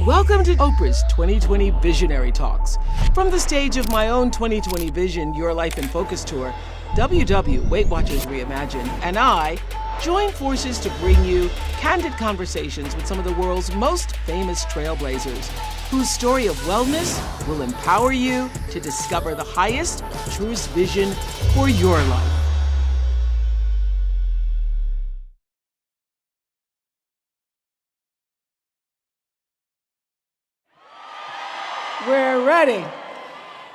Welcome to Oprah's 2020 Visionary Talks. From the stage of my own 2020 Vision Your Life in Focus tour, WW Weight Watchers Reimagined and I join forces to bring you candid conversations with some of the world's most famous trailblazers, whose story of wellness will empower you to discover the highest, truest vision for your life. We're ready.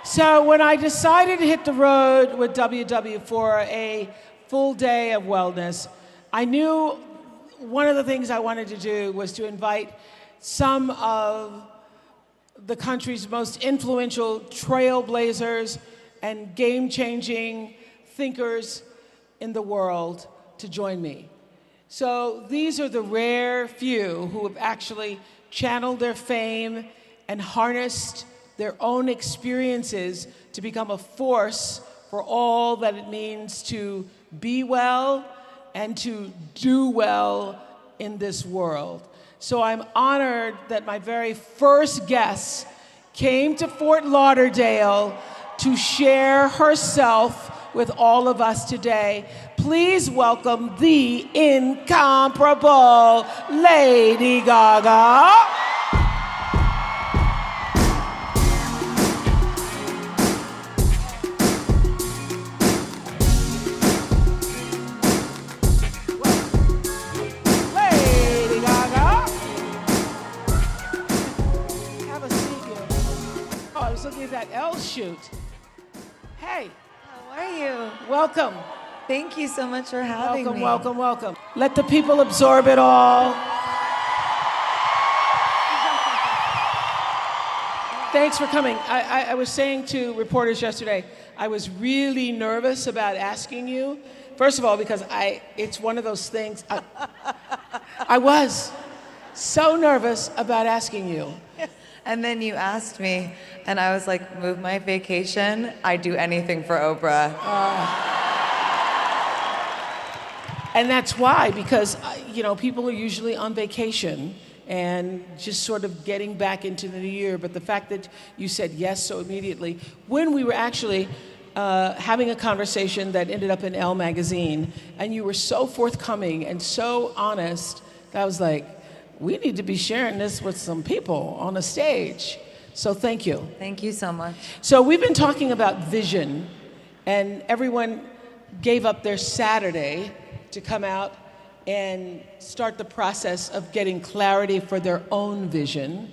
So when I decided to hit the road with WW for a full day of wellness, I knew one of the things I wanted to do was to invite some of the country's most influential trailblazers and game-changing thinkers in the world to join me. So these are the rare few who have actually channeled their fame and harnessed their own experiences to become a force for all that it means to be well and to do well in this world. So I'm honored that my very first guest came to Fort Lauderdale to share herself with all of us today. Please welcome the incomparable Lady Gaga. Looking at that L shoot. Hey. How are you? Welcome. Thank you so much for having me. Welcome. Let the people absorb it all. Thanks for coming. I was saying to reporters yesterday, I was really nervous about asking you. First of all, because it's one of those things, I was so nervous about asking you. And then you asked me, and I was like, move my vacation. I'd do anything for Oprah. And that's why, because, people are usually on vacation and just sort of getting back into the new year. But the fact that you said yes so immediately, when we were actually having a conversation that ended up in Elle magazine, and you were so forthcoming and so honest, that I was like, we need to be sharing this with some people on the stage. So thank you. Thank you so much. So we've been talking about vision, and everyone gave up their Saturday to come out and start the process of getting clarity for their own vision.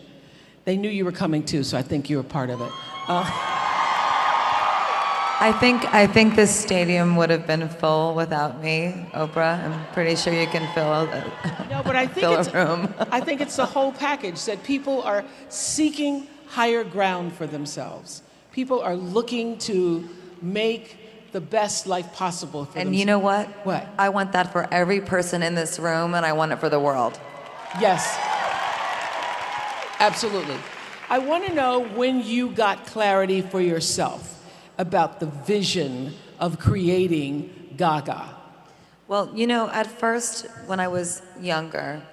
They knew you were coming too, so I think you were part of it. I think this stadium would have been full without me, Oprah. I'm pretty sure you can fill a room. I think it's the whole package, that people are seeking higher ground for themselves. People are looking to make the best life possible for themselves. And you know what? What? I want that for every person in this room, and I want it for the world. Yes. Absolutely. I want to know when you got clarity for yourself about the vision of creating Gaga. Well, at first, when I was younger,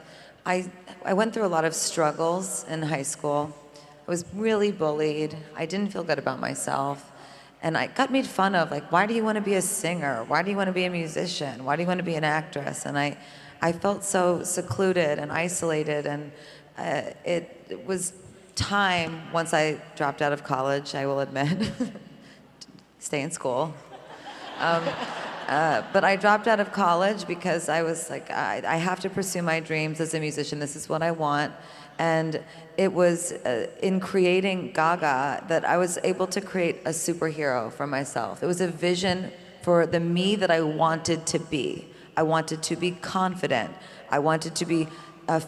I went through a lot of struggles in high school. I was really bullied. I didn't feel good about myself. And I got made fun of, like, why do you want to be a singer? Why do you want to be a musician? Why do you want to be an actress? And I felt so secluded and isolated. And it was time, once I dropped out of college, I will admit, stay in school. But I dropped out of college because I was like, I have to pursue my dreams as a musician. This is what I want. And it was in creating Gaga that I was able to create a superhero for myself. It was a vision for the me that I wanted to be. I wanted to be confident. I wanted to be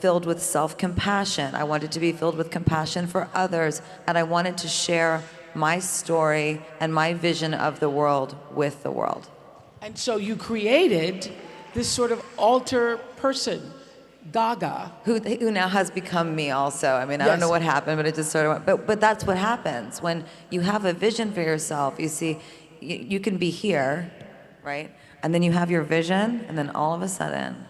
filled with self-compassion. I wanted to be filled with compassion for others. And I wanted to share my story and my vision of the world with the world. And so you created this sort of alter person, Gaga. Who now has become me also. I mean, I Yes. don't know what happened, but it just sort of went. But that's what happens. When you have a vision for yourself, you see, you can be here, right? And then you have your vision, and then all of a sudden,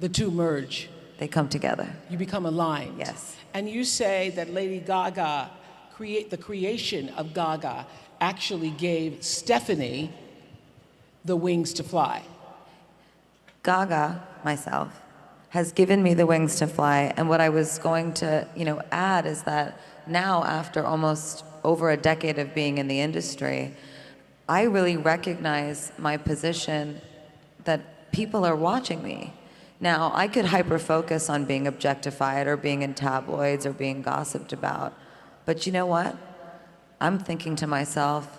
The two merge. They come together. You become aligned. Yes. And you say that Lady Gaga, the creation of Gaga, actually gave Stephanie the wings to fly. Gaga, myself, has given me the wings to fly. And what I was going to, add is that now, after almost over a decade of being in the industry, I really recognize my position that people are watching me. Now, I could hyper-focus on being objectified or being in tabloids or being gossiped about. But you know what? I'm thinking to myself,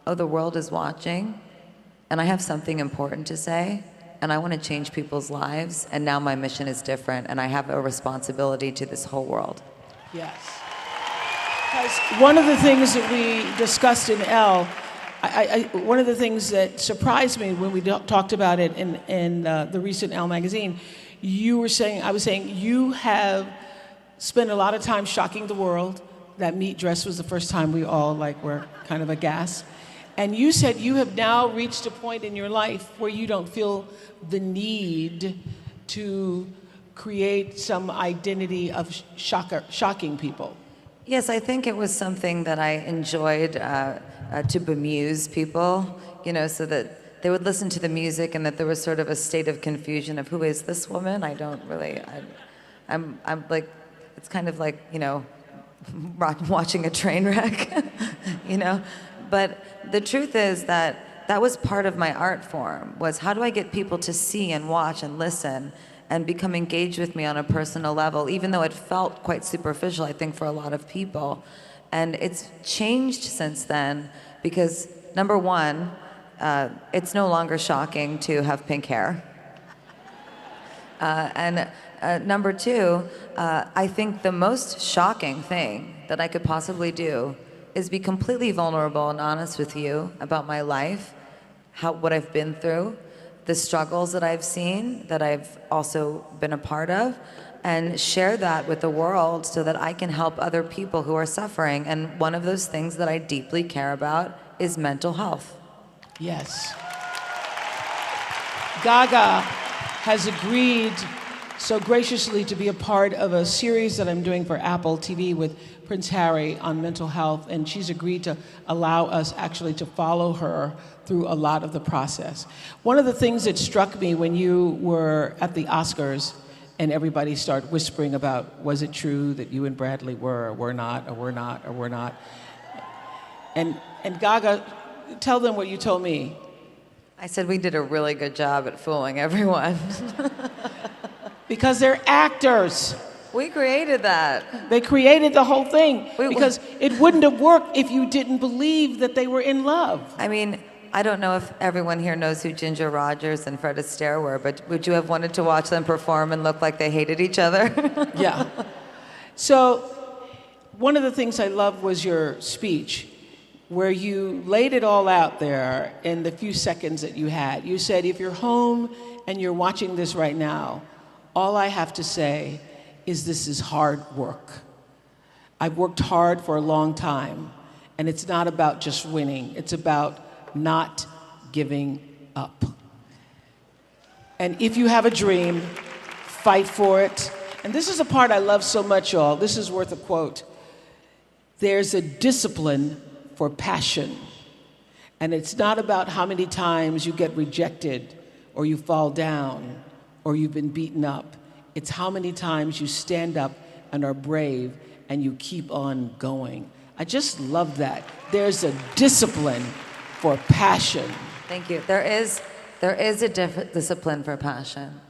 oh, the world is watching, and I have something important to say, and I want to change people's lives, and now my mission is different, and I have a responsibility to this whole world. Yes. Because one of the things that we discussed in Elle, one of the things that surprised me when we talked about it in the recent Elle magazine, I was saying, you have spent a lot of time shocking the world. That meat dress was the first time we all were kind of aghast. And you said you have now reached a point in your life where you don't feel the need to create some identity of shocking people. Yes, I think it was something that I enjoyed to bemuse people, so that they would listen to the music and that there was sort of a state of confusion of who is this woman? I'm like, it's kind of like, watching a train wreck, But the truth is that was part of my art form, was how do I get people to see and watch and listen and become engaged with me on a personal level, even though it felt quite superficial, I think, for a lot of people. And it's changed since then because, number one, it's no longer shocking to have pink hair. And number two, I think the most shocking thing that I could possibly do is be completely vulnerable and honest with you about my life, what I've been through, the struggles that I've seen, that I've also been a part of, and share that with the world so that I can help other people who are suffering. And one of those things that I deeply care about is mental health. Yes. Gaga has agreed so graciously to be a part of a series that I'm doing for Apple TV with Prince Harry on mental health, and she's agreed to allow us actually to follow her through a lot of the process. One of the things that struck me when you were at the Oscars and everybody started whispering about, was it true that you and Bradley were, or were not, or were not, or were not? And Gaga, tell them what you told me. I said we did a really good job at fooling everyone. Because they're actors. We created that. They created the whole thing because it wouldn't have worked if you didn't believe that they were in love. I mean, I don't know if everyone here knows who Ginger Rogers and Fred Astaire were, but would you have wanted to watch them perform and look like they hated each other? Yeah. So one of the things I loved was your speech, where you laid it all out there in the few seconds that you had. You said, if you're home and you're watching this right now, all I have to say is this is hard work. I've worked hard for a long time, and it's not about just winning. It's about not giving up. And if you have a dream, fight for it. And this is a part I love so much, y'all. This is worth a quote. There's a discipline for passion. And it's not about how many times you get rejected or you fall down or you've been beaten up. It's how many times you stand up and are brave and you keep on going. I just love that. There's a discipline for passion. Thank you. There is a discipline for passion.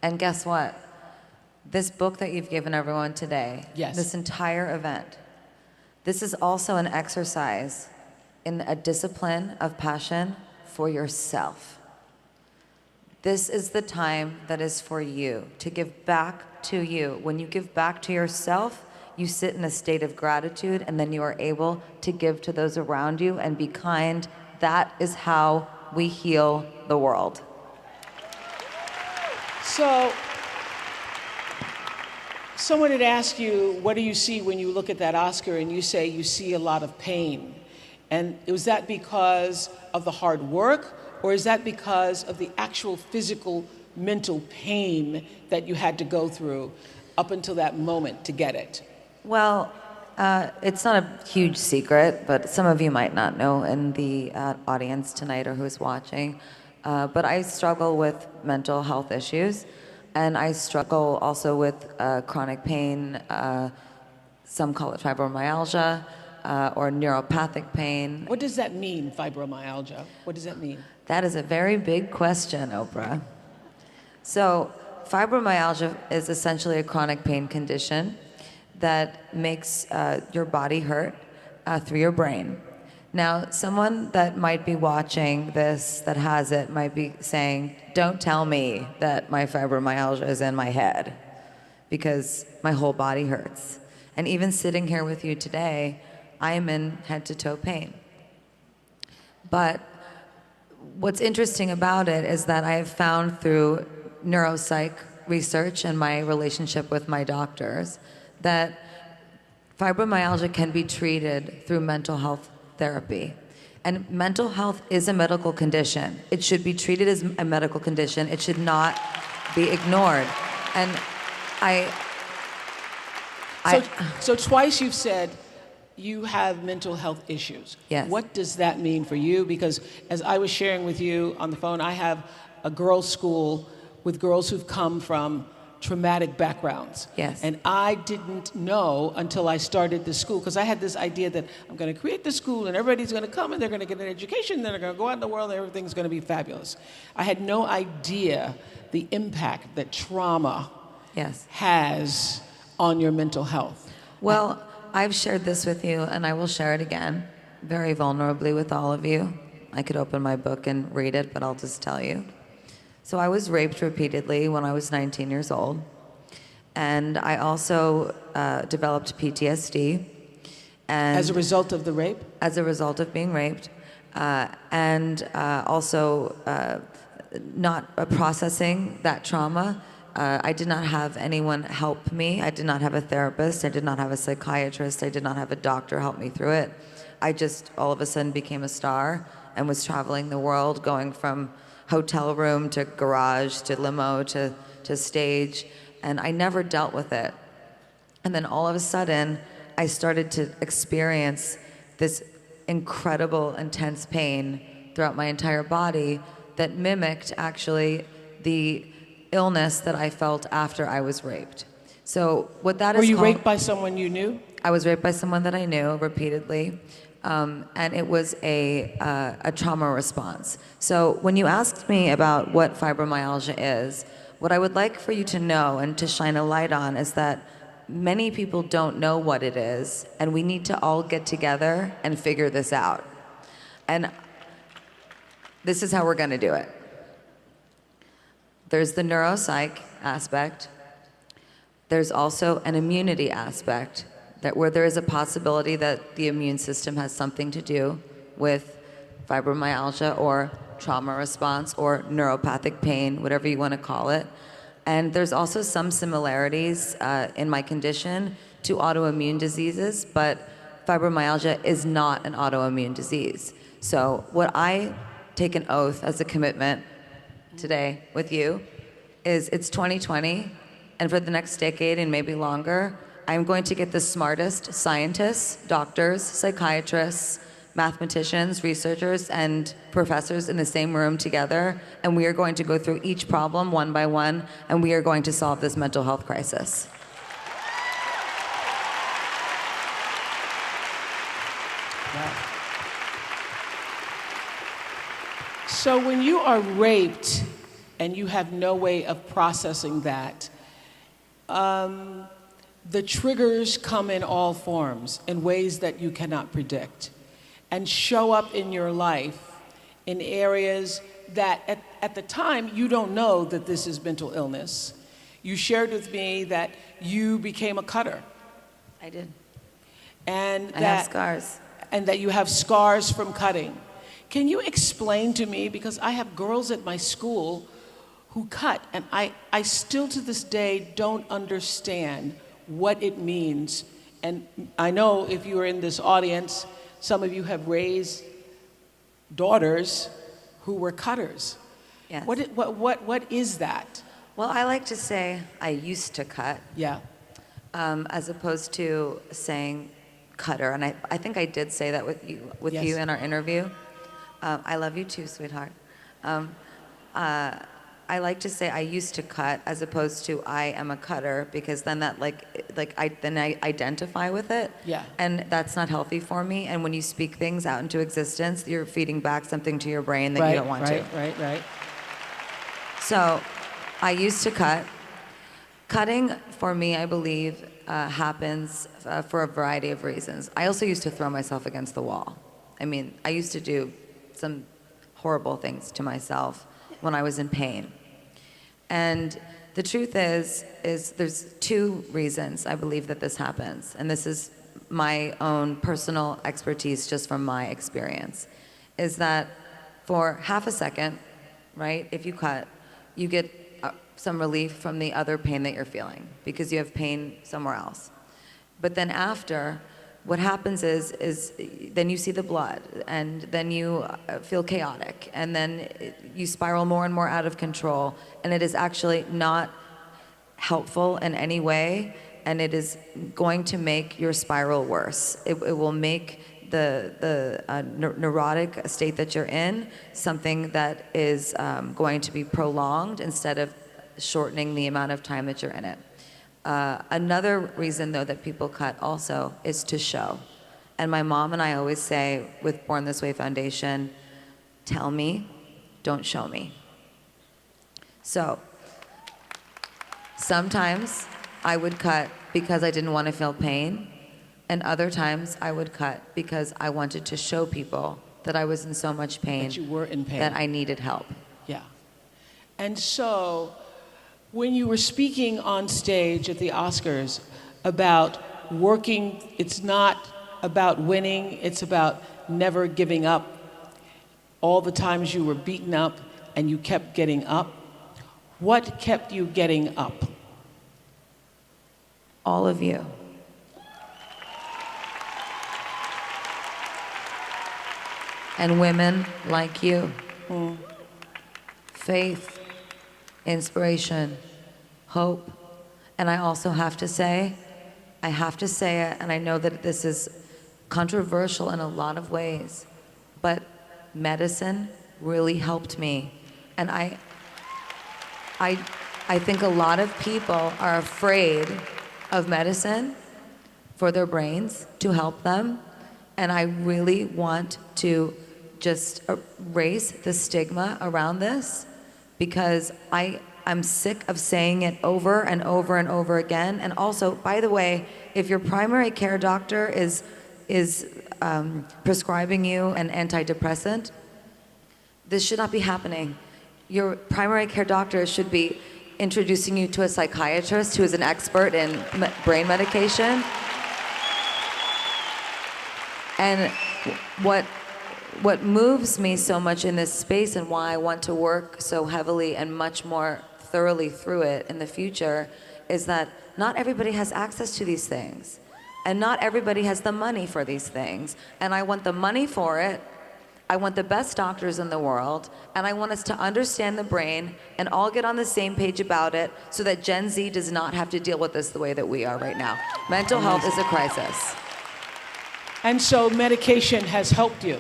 And guess what? This book that you've given everyone today, yes, this entire event, this is also an exercise in a discipline of passion for yourself. This is the time that is for you, to give back to you. When you give back to yourself, you sit in a state of gratitude, and then you are able to give to those around you and be kind. That is how we heal the world. So, someone had asked you, what do you see when you look at that Oscar? And you say you see a lot of pain. And was that because of the hard work, or is that because of the actual physical mental pain that you had to go through up until that moment to get it? Well, it's not a huge secret, but some of you might not know in the audience tonight or who's watching. But I struggle with mental health issues, and I struggle also with chronic pain. Some call it fibromyalgia or neuropathic pain. What does that mean, fibromyalgia? What does that mean? That is a very big question, Oprah. So, fibromyalgia is essentially a chronic pain condition that makes your body hurt through your brain. Now, someone that might be watching this that has it might be saying, don't tell me that my fibromyalgia is in my head because my whole body hurts. And even sitting here with you today, I am in head-to-toe pain. But what's interesting about it is that I have found through neuropsych research and my relationship with my doctors that fibromyalgia can be treated through mental health therapy. And mental health is a medical condition. It should be treated as a medical condition. It should not be ignored. And So twice you've said you have mental health issues. Yes. What does that mean for you? Because as I was sharing with you on the phone, I have a girls' school with girls who've come from traumatic backgrounds. Yes. And I didn't know until I started the school, because I had this idea that I'm going to create the school and everybody's going to come and they're going to get an education, and then they're going to go out in the world and everything's going to be fabulous. I had no idea the impact that trauma yes. has on your mental health. Well, I've shared this with you, and I will share it again, very vulnerably with all of you. I could open my book and read it, but I'll just tell you. So I was raped repeatedly when I was 19 years old, and I also developed PTSD. And As a result of the rape? As a result of being raped, and also not processing that trauma. I did not have anyone help me. I did not have a therapist. I did not have a psychiatrist. I did not have a doctor help me through it. I just all of a sudden became a star and was traveling the world, going from hotel room to garage to limo to stage, and I never dealt with it. And then all of a sudden, I started to experience this incredible, intense pain throughout my entire body that mimicked actually the illness that I felt after I was raped. So what that is Were you called, raped by someone you knew? I was raped by someone that I knew repeatedly, and it was a trauma response. So when you asked me about what fibromyalgia is, what I would like for you to know and to shine a light on is that many people don't know what it is, and we need to all get together and figure this out. And this is how we're going to do it. There's the neuropsych aspect. There's also an immunity aspect, that where there is a possibility that the immune system has something to do with fibromyalgia or trauma response or neuropathic pain, whatever you want to call it. And there's also some similarities in my condition to autoimmune diseases, but fibromyalgia is not an autoimmune disease. So what I take an oath as a commitment today with you is it's 2020, and for the next decade and maybe longer, I'm going to get the smartest scientists, doctors, psychiatrists, mathematicians, researchers, and professors in the same room together, and we are going to go through each problem one by one, and we are going to solve this mental health crisis. Wow. So when you are raped and you have no way of processing that, the triggers come in all forms, in ways that you cannot predict, and show up in your life in areas that at the time you don't know that this is mental illness. You shared with me that you became a cutter. I did. And I have scars. And that you have scars from cutting. Can you explain to me, because I have girls at my school who cut, and I still to this day don't understand what it means. And I know if you are in this audience, some of you have raised daughters who were cutters. Yes. What is that? Well, I like to say I used to cut, Yeah. as opposed to saying cutter. And I think I did say that with Yes. you in our interview. I love you too, sweetheart. Um, I like to say I used to cut as opposed to I am a cutter, because then that I identify with it. Yeah. And that's not healthy for me. And when you speak things out into existence, you're feeding back something to your brain that you don't want to. Right. So I used to cut. Cutting for me, I believe, happens for a variety of reasons. I also used to throw myself against the wall. I mean, I used to do some horrible things to myself when I was in pain. And the truth is there's two reasons I believe that this happens. And this is my own personal expertise just from my experience, is that for half a second, right, if you cut, you get some relief from the other pain that you're feeling because you have pain somewhere else. But then after, what happens is then you see the blood, and then you feel chaotic, and then you spiral more and more out of control, and it is actually not helpful in any way, and it is going to make your spiral worse. It will make the neurotic state that you're in something that is going to be prolonged instead of shortening the amount of time that you're in it. Another reason, though, that people cut also is to show. And my mom and I always say with Born This Way Foundation, tell me, don't show me. So sometimes I would cut because I didn't want to feel pain, and other times I would cut because I wanted to show people that I was in so much pain, That you were in pain. that I needed help. Yeah. And so, when you were speaking on stage at the Oscars about working, it's not about winning, it's about never giving up. All the times you were beaten up and you kept getting up. What kept you getting up? All of you. And women like you. Faith, inspiration, hope. And I also have to say it, and I know that this is controversial in a lot of ways, but medicine really helped me. And I think a lot of people are afraid of medicine for their brains to help them. And I really want to just erase the stigma around this, because I'm sick of saying it over and over and over again. And also, by the way, if your primary care doctor is prescribing you an antidepressant, this should not be happening. Your primary care doctor should be introducing you to a psychiatrist who is an expert in brain medication. And what moves me so much in this space, and why I want to work so heavily and much more thoroughly through it in the future, is that not everybody has access to these things. And not everybody has the money for these things. And I want the money for it. I want the best doctors in the world. And I want us to understand the brain and all get on the same page about it, so that Gen Z does not have to deal with this the way that we are right now. Mental health is a crisis. And so medication has helped you.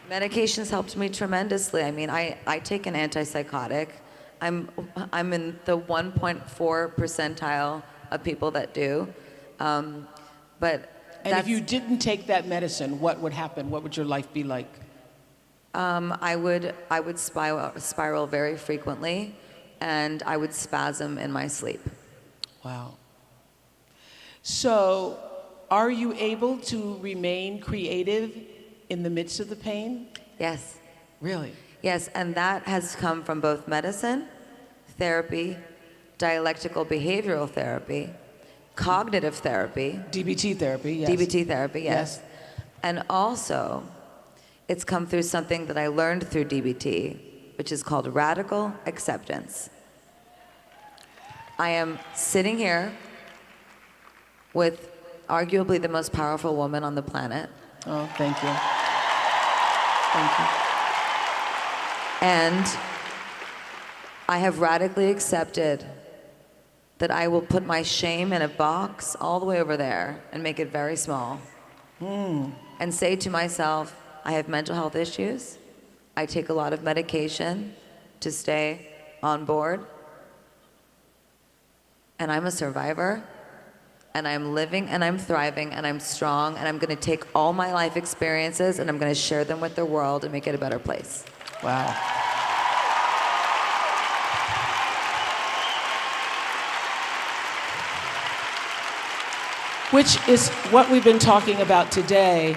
Medication's helped me tremendously. I mean, I take an antipsychotic. I'm in the 1.4 percentile of people that do. But And if you didn't take that medicine, what would happen? What would your life be like? I would spiral very frequently, and I would spasm in my sleep. Wow. So, are you able to remain creative in the midst of the pain? Yes. Really? Yes, and that has come from both medicine, therapy, dialectical behavioral therapy, cognitive therapy. DBT therapy, yes. DBT therapy, yes. And also, it's come through something that I learned through DBT, which is called radical acceptance. I am sitting here with arguably the most powerful woman on the planet. Oh, thank you. Thank you. And I have radically accepted that I will put my shame in a box all the way over there and make it very small. And say to myself, I have mental health issues. I take a lot of medication to stay on board. And I'm a survivor. And I'm living and I'm thriving and I'm strong. And I'm going to take all my life experiences and I'm going to share them with the world and make it a better place. Wow. Which is what we've been talking about today,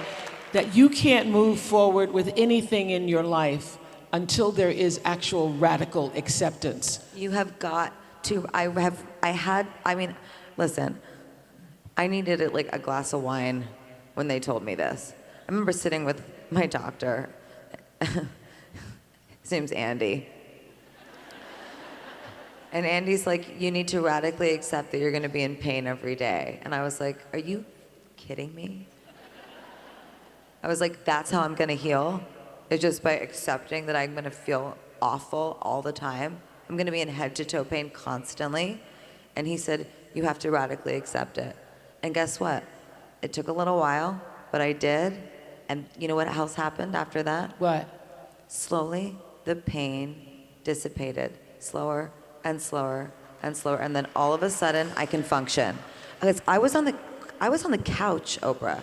that you can't move forward with anything in your life until there is actual radical acceptance. You have got to, listen, I needed like a glass of wine when they told me this. I remember sitting with my doctor. His name's Andy. And Andy's like, you need to radically accept that you're going to be in pain every day. And I was like, are you kidding me? I was like, that's how I'm going to heal? It's just by accepting that I'm going to feel awful all the time. I'm going to be in head to toe pain constantly. And he said, you have to radically accept it. And guess what? It took a little while, but I did. And you know what else happened after that? What? Slowly, the pain dissipated. Slower and slower and slower. And then all of a sudden, I can function. Because I was on the couch, Oprah.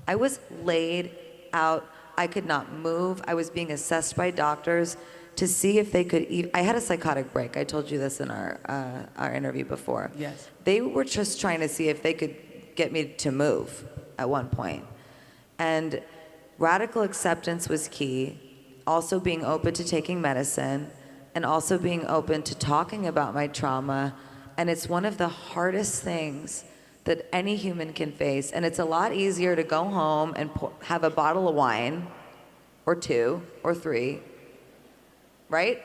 I was laid out. I could not move. I was being assessed by doctors to see if they could I had a psychotic break. I told you this in our interview before. Yes. They were just trying to see if they could get me to move at one point. And radical acceptance was key. Also being open to taking medicine and also being open to talking about my trauma. And it's one of the hardest things that any human can face. And it's a lot easier to go home and have a bottle of wine or 2 or 3, right?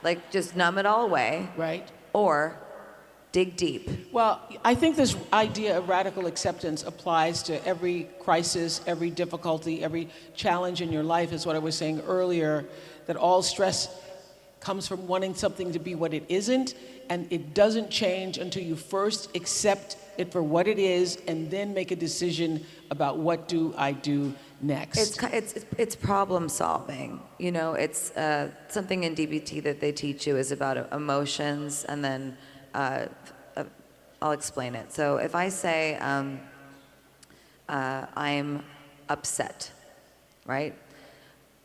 Like just numb it all away. Right. Or dig deep. Well, I think this idea of radical acceptance applies to every crisis, every difficulty, every challenge in your life, is what I was saying earlier, that all stress comes from wanting something to be what it isn't, and it doesn't change until you first accept it for what it is and then make a decision about what do I do next. It's problem solving. You know, it's something in DBT that they teach you is about emotions, and then I'll explain it. So if I say I'm upset, right?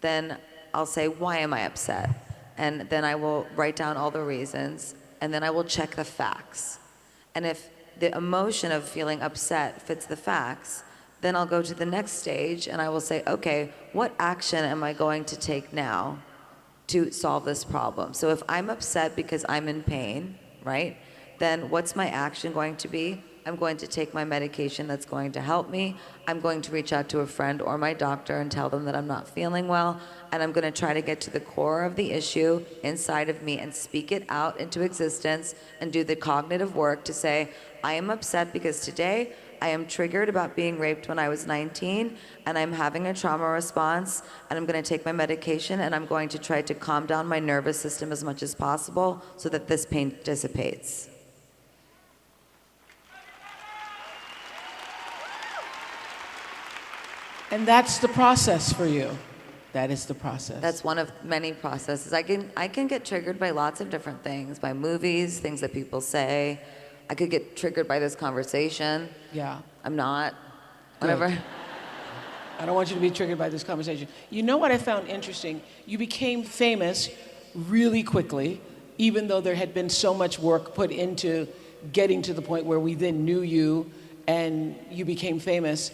Then I'll say, why am I upset? And then I will write down all the reasons, and then I will check the facts. And if the emotion of feeling upset fits the facts, then I'll go to the next stage and I will say, okay, what action am I going to take now to solve this problem? So if I'm upset because I'm in pain, right, then what's my action going to be? I'm going to take my medication that's going to help me. I'm going to reach out to a friend or my doctor and tell them that I'm not feeling well. And I'm going to try to get to the core of the issue inside of me and speak it out into existence and do the cognitive work to say, I am upset because today I am triggered about being raped when I was 19 and I'm having a trauma response, and I'm going to take my medication and I'm going to try to calm down my nervous system as much as possible so that this pain dissipates. And that's the process for you. That is the process. That's one of many processes. I can get triggered by lots of different things, by movies, things that people say. I could get triggered by this conversation. Yeah. I'm not. Whatever. Good. I don't want you to be triggered by this conversation. You know what I found interesting? You became famous really quickly, even though there had been so much work put into getting to the point where we then knew you and you became famous.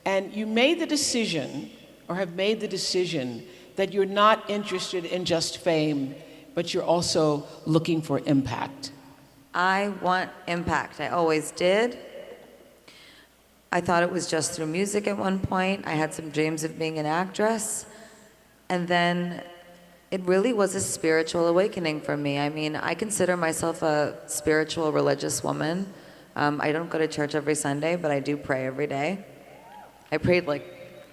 And you made the decision, or have made the decision, that you're not interested in just fame, but you're also looking for impact. I want impact. I always did. I thought it was just through music at one point. I had some dreams of being an actress. And then it really was a spiritual awakening for me. I mean, I consider myself a spiritual, religious woman. I don't go to church every Sunday, but I do pray every day. I prayed like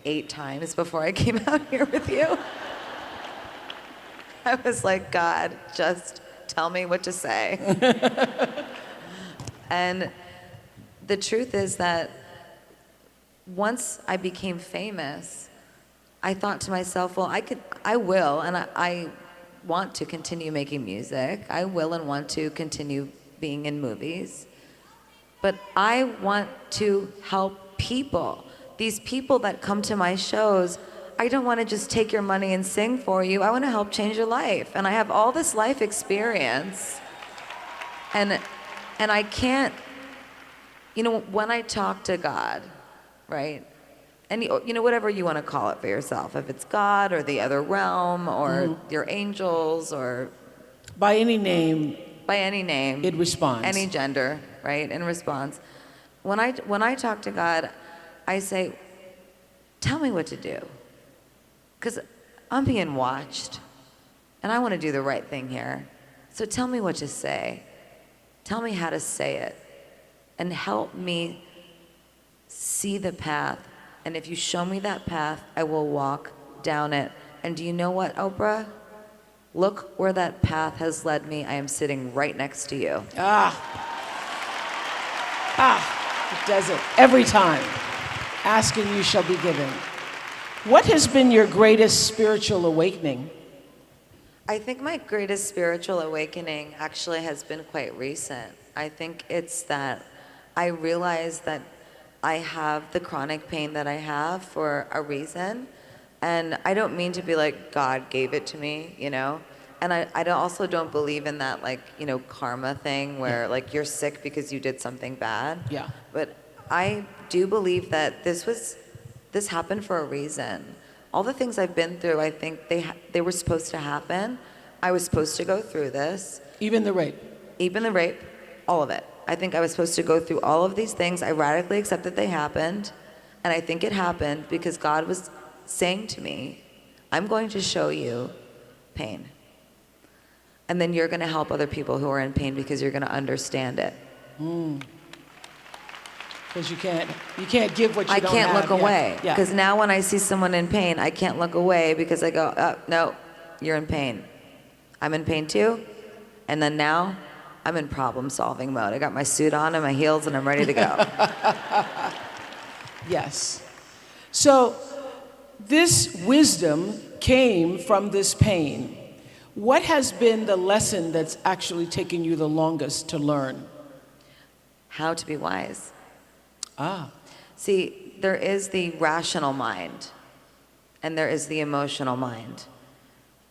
8 times before I came out here with you. I was like, God, just tell me what to say. And the truth is that once I became famous, I thought to myself, well, I will, and I want to continue making music. I will and want to continue being in movies. But I want to help people. These people that come to my shows, I don't want to just take your money and sing for you. I want to help change your life. And I have all this life experience. And I can't, when I talk to God, right? And whatever you want to call it for yourself, if it's God or the other realm or your angels or by any name, it responds. Any gender, right? In response, when I talk to God, I say, tell me what to do, because I'm being watched, and I want to do the right thing here. So tell me what to say. Tell me how to say it, and help me see the path. And if you show me that path, I will walk down it. And do you know what, Oprah? Look where that path has led me. I am sitting right next to you. It does it every time. Ask and you shall be given. What has been your greatest spiritual awakening? I think my greatest spiritual awakening actually has been quite recent. I think it's that I realized that I have the chronic pain that I have for a reason. And I don't mean to be like, God gave it to me, And I also don't believe in that, karma thing where, you're sick because you did something bad. Yeah. But I do believe that this happened for a reason. All the things I've been through, I think they were supposed to happen. I was supposed to go through this. Even the rape? Even the rape, all of it. I think I was supposed to go through all of these things. I radically accept that they happened. And I think it happened because God was saying to me, I'm going to show you pain. And then you're going to help other people who are in pain because you're going to understand it. Because you can't give what you don't have. I can't look away. Yeah. Because now when I see someone in pain, I can't look away because I go, oh, no, you're in pain. I'm in pain too. And then now I'm in problem solving mode. I got my suit on and my heels and I'm ready to go. Yes. So this wisdom came from this pain. What has been the lesson that's actually taken you the longest to learn? How to be wise. Ah. See, there is the rational mind and there is the emotional mind.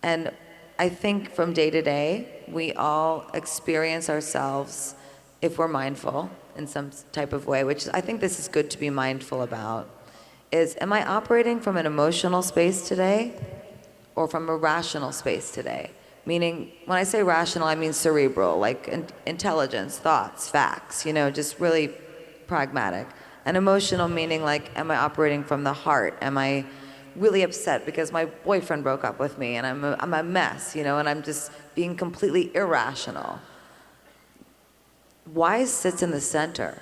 And I think from day to day, we all experience ourselves, if we're mindful in some type of way, which I think this is good to be mindful about, is am I operating from an emotional space today or from a rational space today? Meaning, when I say rational, I mean cerebral, like intelligence, thoughts, facts, just really pragmatic. And emotional meaning am I operating from the heart? Am I really upset because my boyfriend broke up with me and I'm a mess, and I'm just being completely irrational? Wise sits in the center.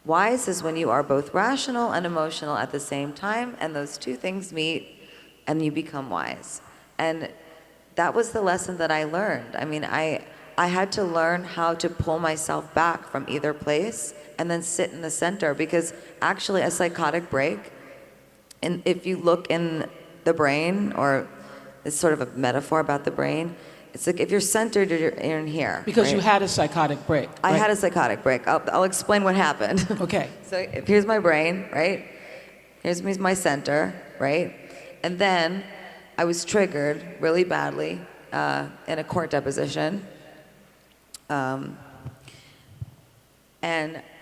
Wise is when you are both rational and emotional at the same time, and those two things meet and you become wise. And that was the lesson that I learned. I mean, I had to learn how to pull myself back from either place and then sit in the center, because actually a psychotic break, and if you look in the brain, or it's sort of a metaphor about the brain, it's like if you're centered, you're in here. Because right? you had a psychotic break. Right? I had a psychotic break. I'll explain what happened. Okay. So here's my brain, right? Here's my center, right? And then I was triggered really badly in a court deposition. And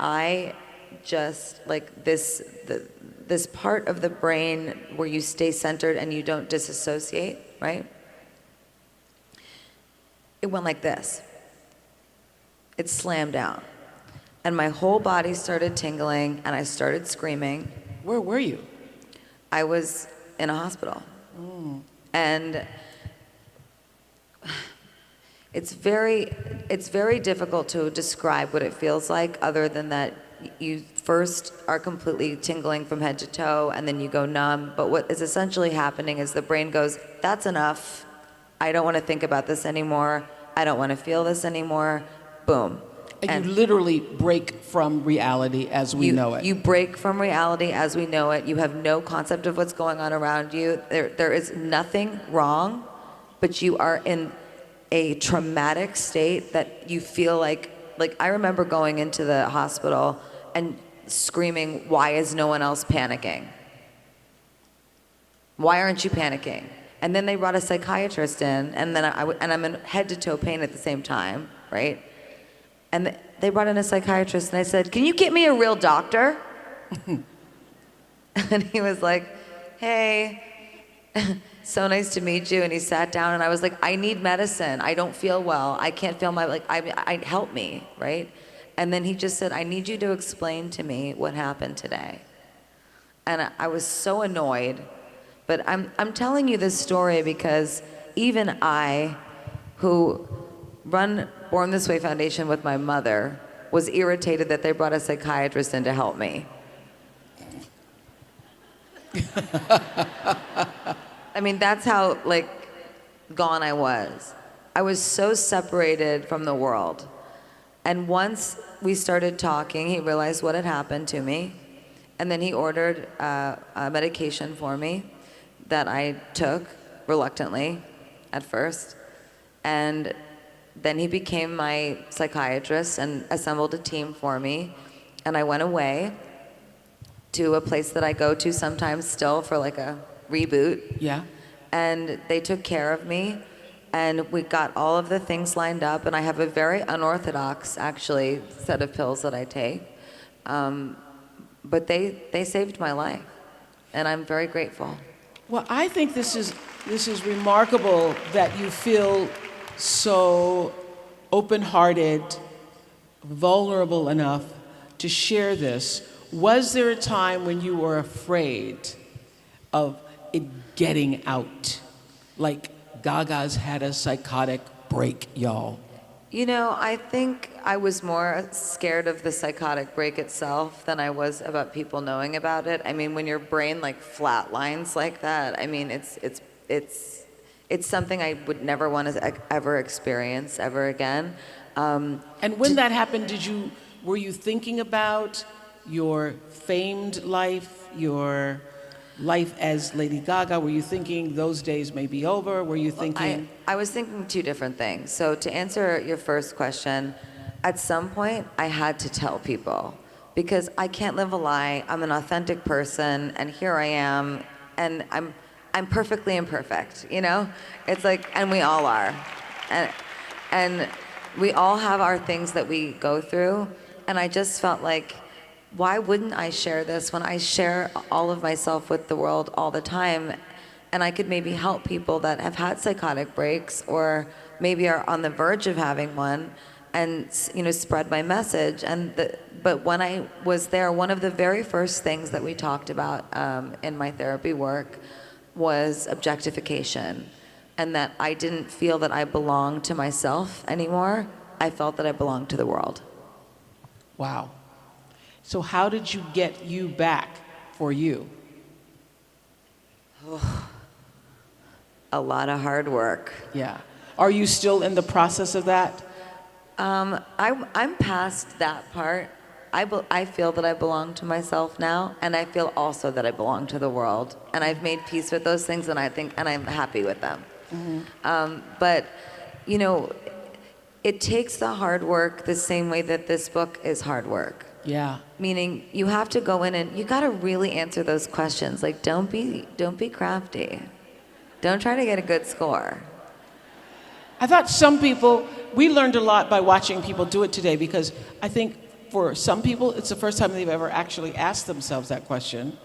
I just, this part of the brain where you stay centered and you don't disassociate, right? It went like this. It slammed down. And my whole body started tingling and I started screaming. Where were you? I was in a hospital. And it's very difficult to describe what it feels like, other than that you first are completely tingling from head to toe and then you go numb. But what is essentially happening is the brain goes, that's enough. I don't want to think about this anymore. I don't want to feel this anymore. Boom. And you literally break from reality as we know it. You break from reality as we know it. You have no concept of what's going on around you. There is nothing wrong, but you are in a traumatic state that you feel like I remember going into the hospital and screaming, why is no one else panicking? Why aren't you panicking? And then they brought a psychiatrist in, and then I'm in head to toe pain at the same time, right? And they brought in a psychiatrist, and I said, can you get me a real doctor? And he was like, hey, so nice to meet you. And he sat down, and I was like, I need medicine. I don't feel well. I can't feel I help me, right? And then he just said, I need you to explain to me what happened today. And I was so annoyed. But I'm telling you this story because even I, who run Born This Way Foundation with my mother, was irritated that they brought a psychiatrist in to help me. I mean, that's how gone I was. I was so separated from the world. And once we started talking, he realized what had happened to me. And then he ordered a medication for me that I took reluctantly at first. And then he became my psychiatrist and assembled a team for me. And I went away to a place that I go to sometimes still for a reboot. Yeah. And they took care of me. And we got all of the things lined up. And I have a very unorthodox, actually, set of pills that I take. But they saved my life. And I'm very grateful. Well, I think this is remarkable that you feel so open-hearted, vulnerable enough to share this. Was there a time when you were afraid of it getting out? Like Gaga's had a psychotic break, y'all. You know, I think I was more scared of the psychotic break itself than I was about people knowing about it. I mean, when your brain flatlines like that, I mean, it's something I would never want to ever experience ever again. And when that happened, were you thinking about your famed life, your life as Lady Gaga? Were you thinking those days may be over? Were you thinking? I was thinking two different things. So to answer your first question, at some point I had to tell people because I can't live a lie. I'm an authentic person, and here I am, and I'm perfectly imperfect, you know? It's and we all are. And we all have our things that we go through, and I just felt like, why wouldn't I share this when I share all of myself with the world all the time? And I could maybe help people that have had psychotic breaks or maybe are on the verge of having one and, spread my message. But when I was there, one of the very first things that we talked about in my therapy work was objectification, and that I didn't feel that I belonged to myself anymore. I felt that I belonged to the world. Wow. So how did you get you back for you? A lot of hard work. Yeah. Are you still in the process of that? I'm past that part. I feel that I belong to myself now, and I feel also that I belong to the world. And I've made peace with those things, and I'm happy with them. Mm-hmm. But, it takes the hard work the same way that this book is hard work. Yeah. Meaning you have to go in and you got to really answer those questions. Don't be crafty. Don't try to get a good score. I thought we learned a lot by watching people do it today, because I think for some people, it's the first time they've ever actually asked themselves that question,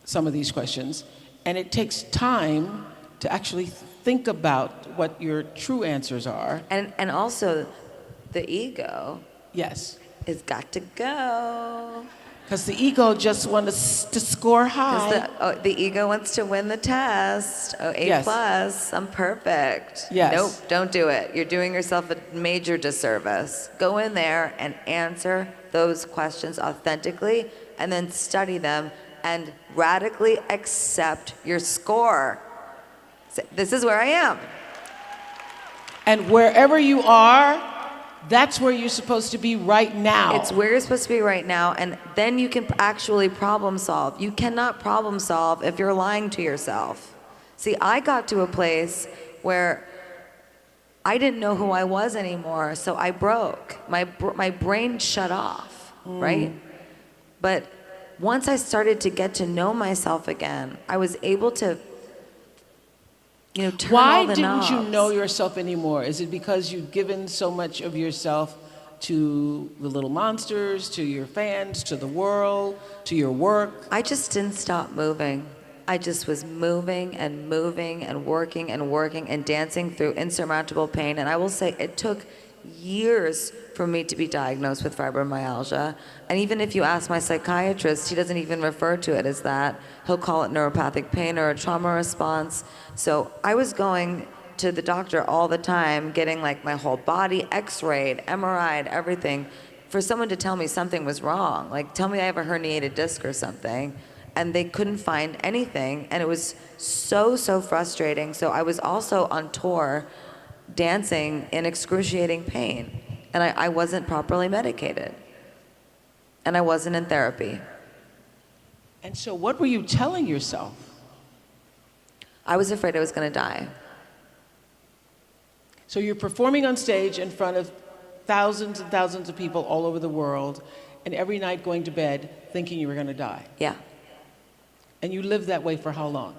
some of these questions. And it takes time to actually think about what your true answers are. And also the ego. Yes. It's got to go. Because the ego just wants to score high. Because the ego wants to win the test. A+, yes. I'm perfect. Yes. Nope, don't do it. You're doing yourself a major disservice. Go in there and answer those questions authentically, and then study them and radically accept your score. This is where I am. And wherever you are, that's where you're supposed to be right now. It's where you're supposed to be right now, and then you can actually problem solve. You cannot problem solve if you're lying to yourself. See, I got to a place where I didn't know who I was anymore, so I broke. My brain shut off, right? But once I started to get to know myself again, I was able to, turn all the knobs. Why didn't you know yourself anymore? Is it because you've given so much of yourself to the little monsters, to your fans, to the world, to your work? I just didn't stop moving. I just was moving and moving and working and dancing through insurmountable pain. And I will say it took years for me to be diagnosed with fibromyalgia. And even if you ask my psychiatrist, he doesn't even refer to it as that. He'll call it neuropathic pain or a trauma response. So I was going to the doctor all the time, getting like my whole body x-rayed, MRI'd, everything, for someone to tell me something was wrong. Like, tell me I have a herniated disc or something. And they couldn't find anything. And it was so frustrating. So I was also on tour dancing in excruciating pain. And I wasn't properly medicated. And I wasn't in therapy. And so what were you telling yourself? I was afraid I was going to die. So you're performing on stage in front of thousands and thousands of people all over the world, and every night going to bed thinking you were going to die. Yeah. And you lived that way for how long?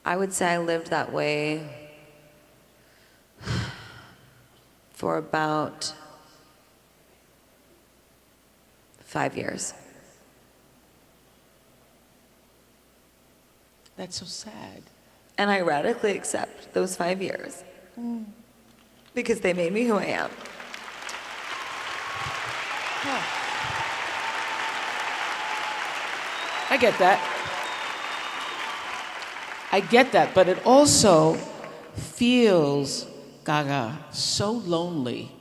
I would say I lived that way for about 5 years. That's so sad. And I radically accept those 5 years because they made me who I am. I get that. I get that, but it also feels, Gaga, so lonely.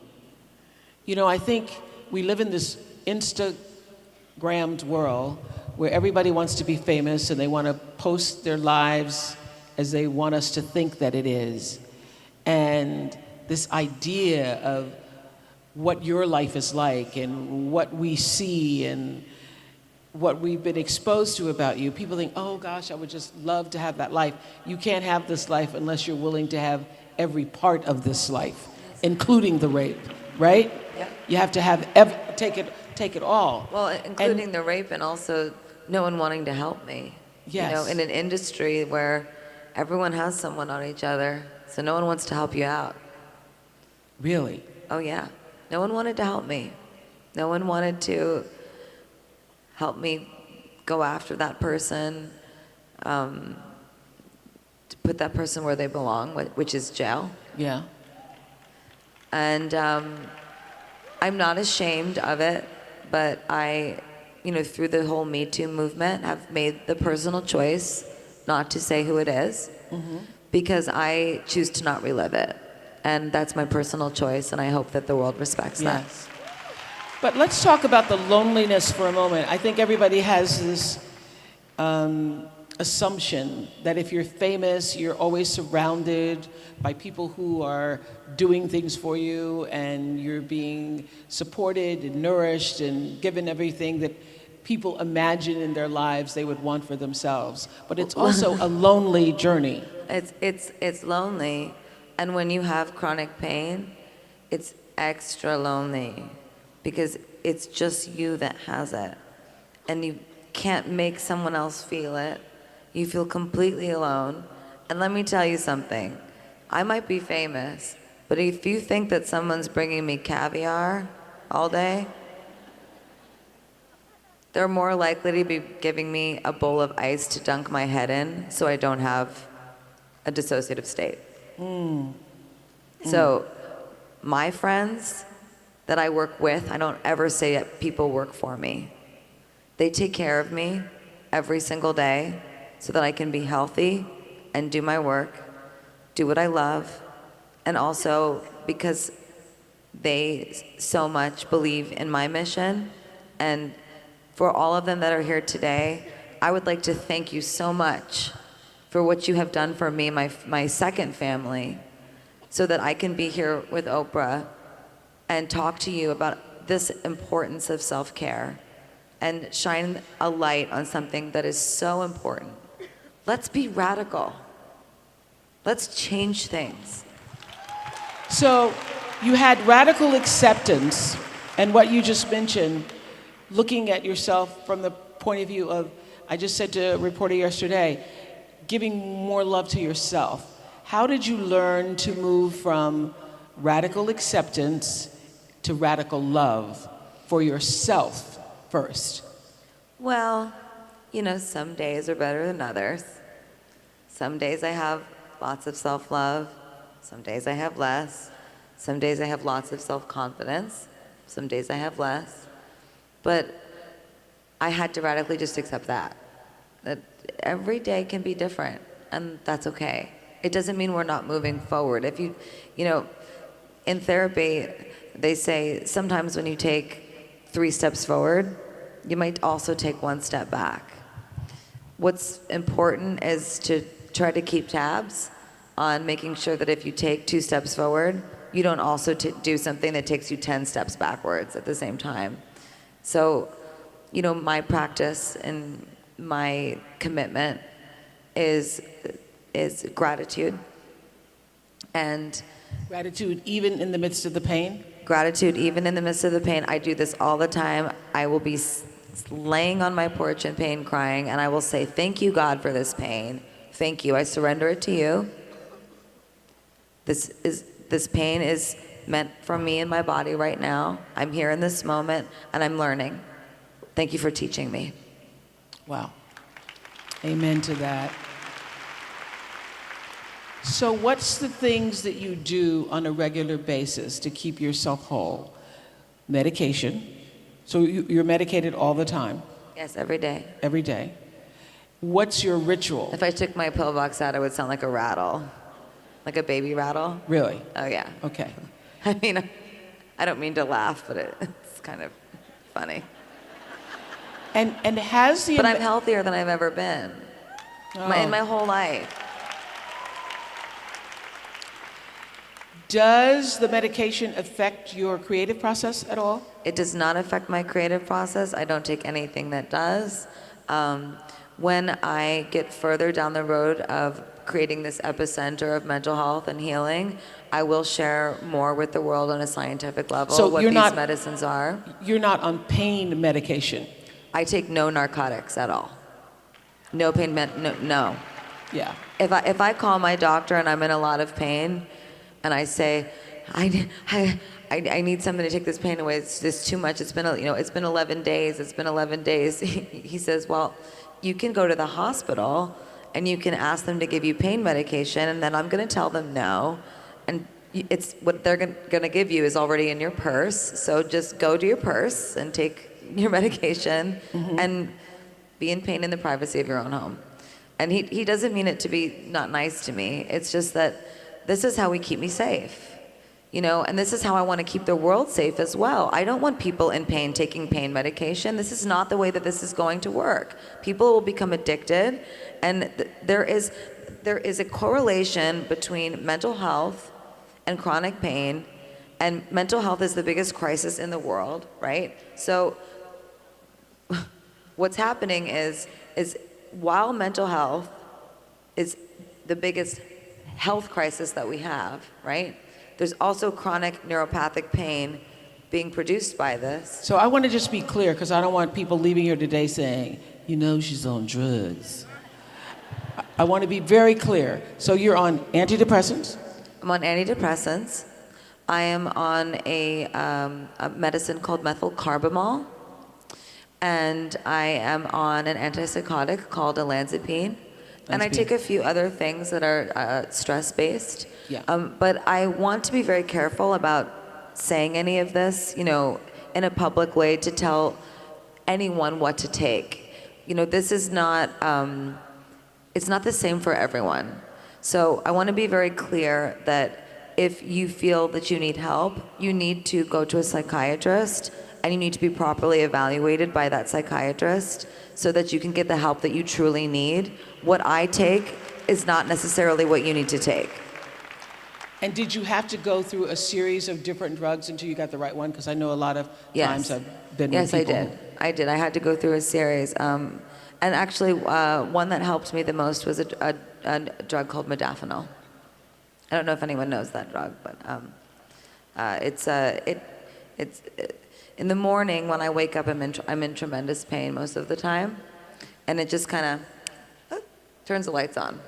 I think we live in this Instagrammed world where everybody wants to be famous and they want to post their lives as they want us to think that it is. And this idea of what your life is like and what we see and what we've been exposed to about you, people think, oh gosh, I would just love to have that life. You can't have this life unless you're willing to have every part of this life, including the rape, right? Yeah. You have to take it all. Well, including the rape and also no one wanting to help me. Yes. In an industry where everyone has someone on each other, so no one wants to help you out. Really? Oh yeah. No one wanted to help me. No one wanted to help me go after that person, to put that person where they belong, which is jail. Yeah. And I'm not ashamed of it, but I, through the whole Me Too movement, have made the personal choice not to say who it is, because I choose to not relive it. And that's my personal choice, and I hope that the world respects that. Yes. But let's talk about the loneliness for a moment. I think everybody has this assumption that if you're famous, you're always surrounded by people who are doing things for you and you're being supported and nourished and given everything that people imagine in their lives they would want for themselves. But it's also a lonely journey. It's lonely, and when you have chronic pain, it's extra lonely because it's just you that has it, and you can't make someone else feel it. You feel completely alone. And let me tell you something. I might be famous, but if you think that someone's bringing me caviar all day, they're more likely to be giving me a bowl of ice to dunk my head in so I don't have a dissociative state. So my friends that I work with, I don't ever say that people work for me. They take care of me every single day so that I can be healthy and do my work, do what I love, and also because they so much believe in my mission. And for all of them that are here today, I would like to thank you so much for what you have done for me, my second family. so that I can be here with Oprah and talk to you about this importance of self-care and shine a light on something that is so important. Let's be radical. Let's change things. So you had radical acceptance, and what you just mentioned, looking at yourself from the point of view of, I just said to a reporter yesterday, giving more love to yourself. How did you learn to move from radical acceptance to radical love for yourself first? Well, you know, some days are better than others. Some days I have lots of self-love. Some days I have less. Some days I have lots of self-confidence. Some days I have less. But I had to radically just accept that every day can be different, and that's okay. It doesn't mean we're not moving forward. If you know, in therapy, they say sometimes when you take 3 steps forward, you might also take 1 step back. What's important is to try to keep tabs on making sure that if you take 2 steps forward, you don't also do something that takes you 10 steps backwards at the same time. So, you know, my practice and my commitment is gratitude. And Gratitude even in the midst of the pain? Gratitude even in the midst of the pain. I do this all the time. I will be laying on my porch in pain crying, and I will say, thank you, God, for this pain. Thank you. I surrender it to you. This pain is meant for me in my body right now. I'm here in this moment, and I'm learning. Thank you for teaching me. Wow. Amen to that. So what's the things that you do on a regular basis to keep yourself whole? Medication. So you're medicated all the time? Yes, every day. Every day. What's your ritual? If I took my pill box out, it would sound like a rattle. Like a baby rattle. Really? Oh, yeah. Okay. I mean, I don't mean to laugh, but it's kind of funny. And has the... But I'm healthier than I've ever been in my whole life. Does the medication affect your creative process at all? It does not affect my creative process. I don't take anything that does. When I get further down the road of creating this epicenter of mental health and healing, I will share more with the world on a scientific level what these medicines are. You're not on pain medication? I take no narcotics at all. No pain no. Yeah. If I call my doctor and I'm in a lot of pain, and I say, I need something to take this pain away. It's just too much. It's been 11 days. It's been 11 days. He says, well, you can go to the hospital and you can ask them to give you pain medication, and then I'm going to tell them no, and it's what they're going to give you is already in your purse. So just go to your purse and take your medication and be in pain in the privacy of your own home. And he doesn't mean it to be not nice to me. It's just that this is how we keep me safe, you know, and this is how I want to keep the world safe as well. I don't want people in pain taking pain medication. This is not the way that this is going to work. People will become addicted, and there is a correlation between mental health and chronic pain, and mental health is the biggest crisis in the world, right? So what's happening is while mental health is the biggest health crisis that we have, right? There's also chronic neuropathic pain being produced by this. So I want to just be clear, because I don't want people leaving here today saying, you know, she's on drugs. I want to be very clear. So you're on antidepressants? I'm on antidepressants. I am on a medicine called methylcarbamol, and I am on an antipsychotic called olanzapine. And I take a few other things that are stress-based. Yeah. But I want to be very careful about saying any of this, you know, in a public way to tell anyone what to take. You know, this is not, it's not the same for everyone. So I want to be very clear that if you feel that you need help, you need to go to a psychiatrist, and you need to be properly evaluated by that psychiatrist so that you can get the help that you truly need. What I take is not necessarily what you need to take. And did you have to go through a series of different drugs until you got the right one? Because I know a lot of times I've been with people. Yes, I did. I had to go through a series. And actually, one that helped me the most was a drug called modafinil. I don't know if anyone knows that drug, but it's in the morning when I wake up, I'm in tremendous pain most of the time, and it just kind of turns the lights on,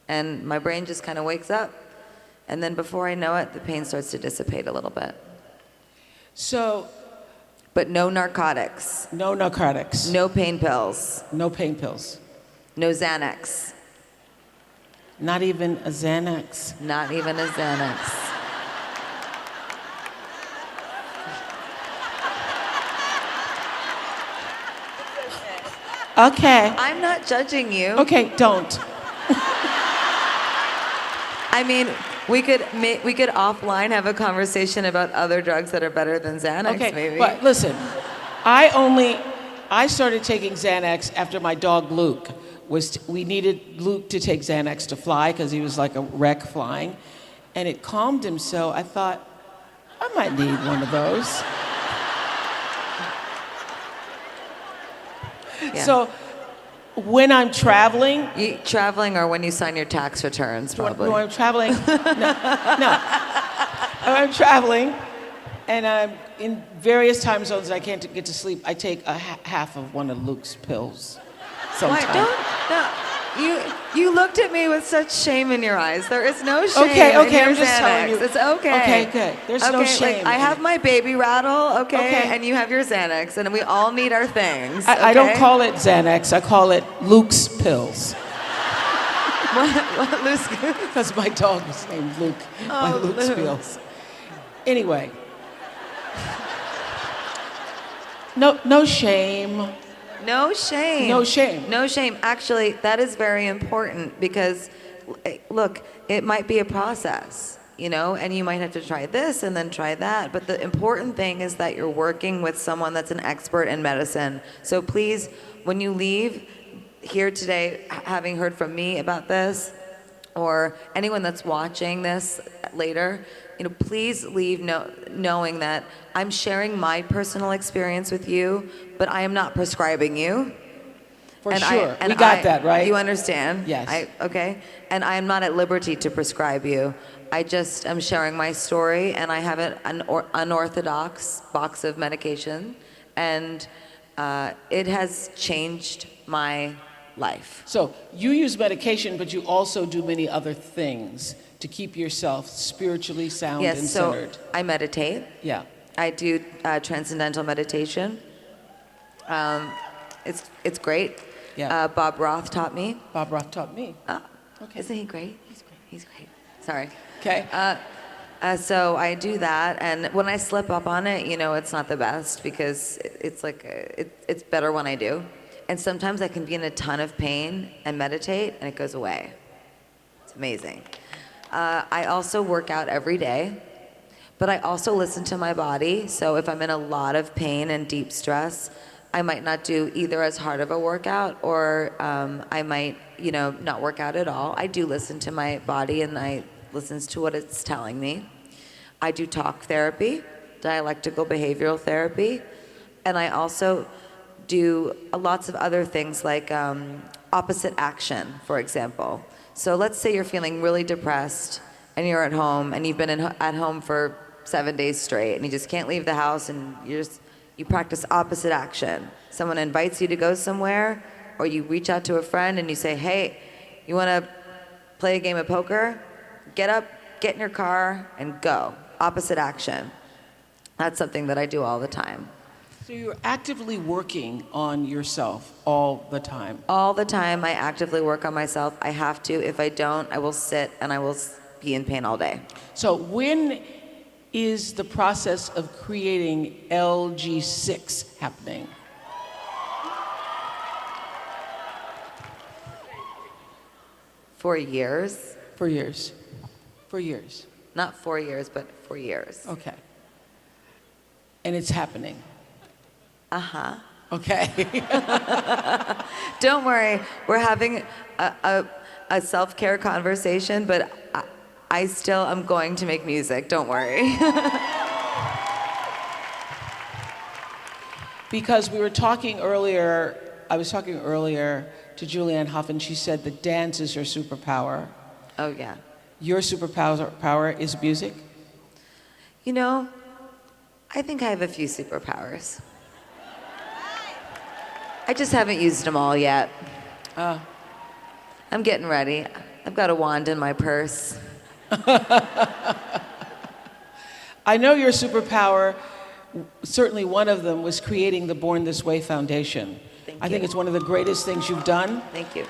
and my brain just kind of wakes up, and then before I know it, the pain starts to dissipate a little bit. So, but no narcotics. no narcotics. No pain pills. No pain pills. No Xanax. Not even a Xanax. Not even a Xanax. Okay. I'm not judging you. Okay, don't. I mean, we could offline have a conversation about other drugs that are better than Xanax, Okay, maybe. but listen, I started taking Xanax after my dog Luke we needed Luke to take Xanax to fly because he was like a wreck flying, and it calmed him. So I thought, I might need one of those. Yeah. So when I'm traveling, You traveling or when you sign your tax returns, probably. when I'm traveling, no. When I'm traveling, and I'm in various time zones and I can't get to sleep, I take a half of one of Luke's pills. Sometimes. You looked at me with such shame in your eyes. There is no shame in Okay, your I'm just Xanax. telling you. It's okay. Okay, good. There's no shame. Like, I have my baby rattle, okay, Okay. and you have your Xanax, and we all need our things. I don't okay? call it Xanax, I call it Luke's pills. what Luke's? Because my dog was named Luke. My Luke's Luke. pills. Anyway. No shame. No shame. No shame. No shame. Actually, that is very important because, look, it might be a process, you know, and you might have to try this and then try that. But the important thing is that you're working with someone that's an expert in medicine. So please, when you leave here today, having heard from me about this, or anyone that's watching this later, you know, please leave knowing that I'm sharing my personal experience with you, but I am not prescribing you. For sure. We got that, right? You understand? Yes. Okay. And I am not at liberty to prescribe you. I just am sharing my story, and I have an unorthodox box of medication, and it has changed my life. So you use medication, but you also do many other things to keep yourself spiritually sound and centered. So I meditate. Yeah. I do transcendental meditation. It's great. Yeah. Bob Roth taught me. Bob Roth taught me. Okay. Isn't he great? He's great. Sorry. Okay. So I do that, and when I slip up on it, you know, it's not the best because it's like it's better when I do. And sometimes I can be in a ton of pain and meditate, and it goes away. It's amazing. I also work out every day, but I also listen to my body. So if I'm in a lot of pain and deep stress, I might not do either as hard of a workout, or I might, you know, not work out at all. I do listen to my body, and I listen to what it's telling me. I do talk therapy, dialectical behavioral therapy, and I also do lots of other things like opposite action, for example. So let's say you're feeling really depressed and you're at home and you've been at home for 7 days straight and you just can't leave the house, and you practice opposite action. Someone invites you to go somewhere, or you reach out to a friend and you say, hey, you want to play a game of poker? Get up, get in your car, and go. Opposite action. That's something that I do all the time. So you're actively working on yourself all the time? All the time, I actively work on myself. I have to. If I don't, I will sit and I will be in pain all day. So when is the process of creating LG6 happening? For years. For years. For years. Not 4 years, but for years. Okay. And it's happening. Uh-huh. Okay. Don't worry, we're having a self-care conversation, but I still am going to make music, don't worry. Because we were talking earlier, I was talking earlier to Julianne Hough, and she said that dance is her superpower. Oh, yeah. Your superpower is music? You know, I think I have a few superpowers. I just haven't used them all yet. I'm getting ready. I've got a wand in my purse. I know your superpower, certainly one of them, was creating the Born This Way Foundation. Thank I think you. it's one of the greatest things you've done. Thank you.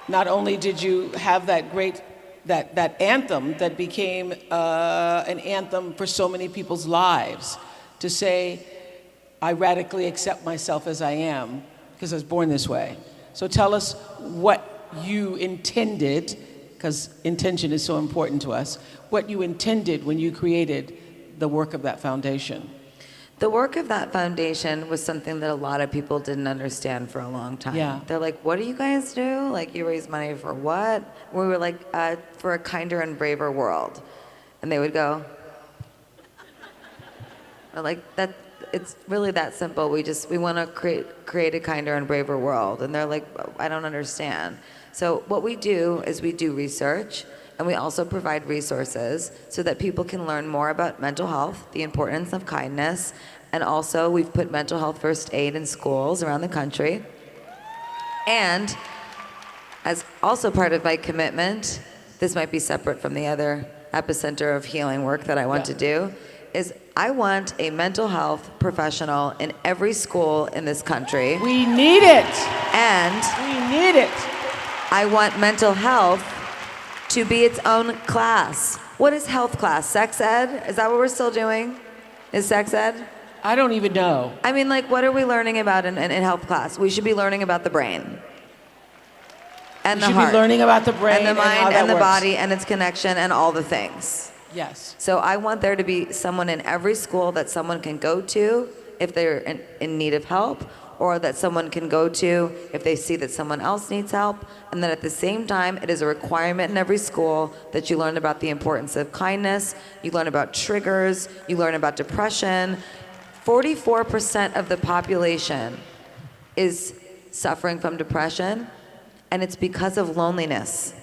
Not only did you have that great, that anthem that became an anthem for so many people's lives, to say, I radically accept myself as I am, because I was born this way. So tell us what you intended, because intention is so important to us, what you intended when you created the work of that foundation. The work of that foundation was something that a lot of people didn't understand for a long time. Yeah. They're like, what do you guys do? Like, you raise money for what? We were like, for a kinder and braver world. And they would go, we're like, it's really that simple. We want to create a kinder and braver world. And they're like, I don't understand. So what we do is we do research, and we also provide resources so that people can learn more about mental health, the importance of kindness, and also we've put mental health first aid in schools around the country. And as also part of my commitment, this might be separate from the other epicenter of healing work that I want to do, is I want a mental health professional in every school in this country. We need it. And We need it. I want mental health to be its own class. What is health class? Sex ed? Is that what we're still doing? Is sex ed? I don't even know. I mean, like, what are we learning about in health class? We should be learning about the brain. And We the should heart. be learning about the brain And the and how mind that and the works. body and its connection and all the things. Yes. So I want there to be someone in every school that someone can go to if they're in need of help, or that someone can go to if they see that someone else needs help. And then at the same time, it is a requirement in every school that you learn about the importance of kindness, you learn about triggers, you learn about depression. 44% of the population is suffering from depression, and it's because of loneliness.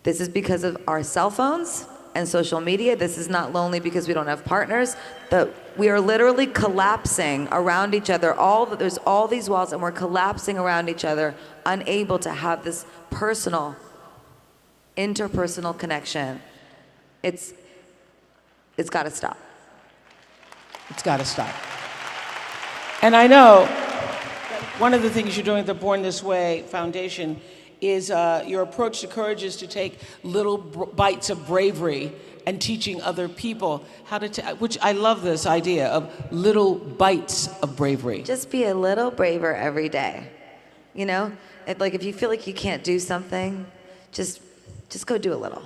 This is because of our cell phones and social media. This is not lonely because we don't have partners. We are literally collapsing around each other. There's all these walls, and we're collapsing around each other, unable to have this personal, interpersonal connection. It's got to stop. It's got to stop. And I know one of the things you're doing at the Born This Way Foundation is your approach to courage is to take little bites of bravery and teaching other people how to, which I love this idea of little bites of bravery. Just be a little braver every day. You know, like if you feel like you can't do something, just go do a little.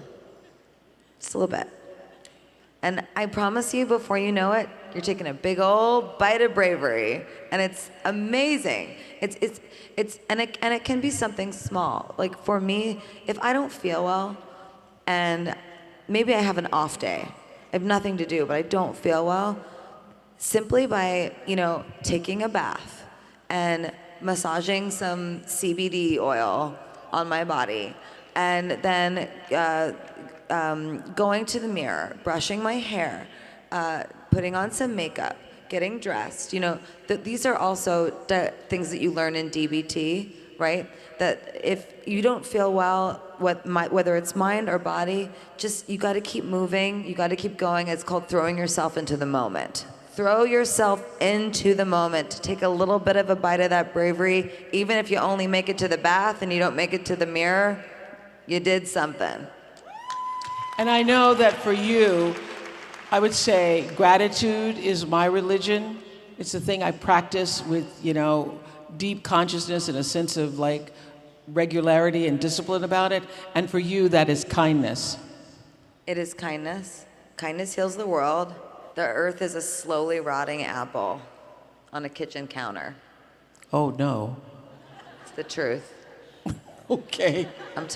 Just a little bit. And I promise you, before you know it, you're taking a big old bite of bravery, and it's amazing. And it can be something small. Like for me, if I don't feel well, and maybe I have an off day, I have nothing to do, but I don't feel well, simply by, taking a bath and massaging some CBD oil on my body, and then going to the mirror, brushing my hair, putting on some makeup, getting dressed. These are also the things that you learn in DBT, right? That if you don't feel well, whether it's mind or body, you got to keep moving. You got to keep going. It's called throwing yourself into the moment. Throw yourself into the moment. Take a little bit of a bite of that bravery. Even if you only make it to the bath and you don't make it to the mirror, you did something. And I know that for you, I would say gratitude is my religion. It's the thing I practice with, deep consciousness and a sense of like regularity and discipline about it. And for you, that is kindness. It is kindness. Kindness heals the world. The earth is a slowly rotting apple on a kitchen counter. Oh, no. It's the truth. Okay.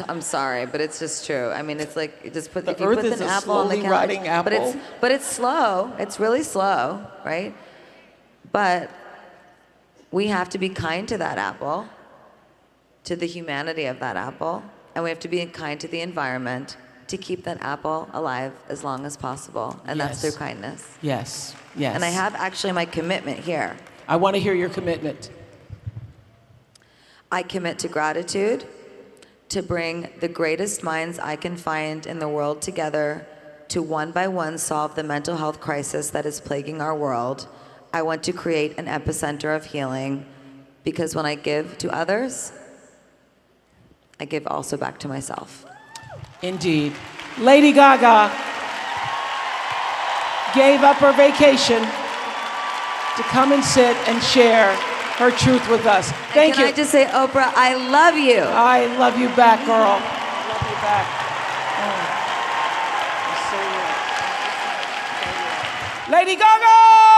I'm sorry, but it's just true. I mean, it's like you just put The if you earth put is an a apple on the slowly couch, rotting apple. but it's slow. It's really slow, right? But we have to be kind to that apple, to the humanity of that apple, and we have to be kind to the environment to keep that apple alive as long as possible, and that's through kindness. Yes, yes. And I have actually my commitment here. I want to hear your commitment. I commit to gratitude, to bring the greatest minds I can find in the world together to one by one solve the mental health crisis that is plaguing our world. I want to create an epicenter of healing because when I give to others, I give also back to myself. Indeed. Lady Gaga gave up her vacation to come and sit and share her truth with us. Thank you. Can I just say, Oprah, I love you. I love you back, girl. I love you back. Oh. You're so right. Lady Gaga!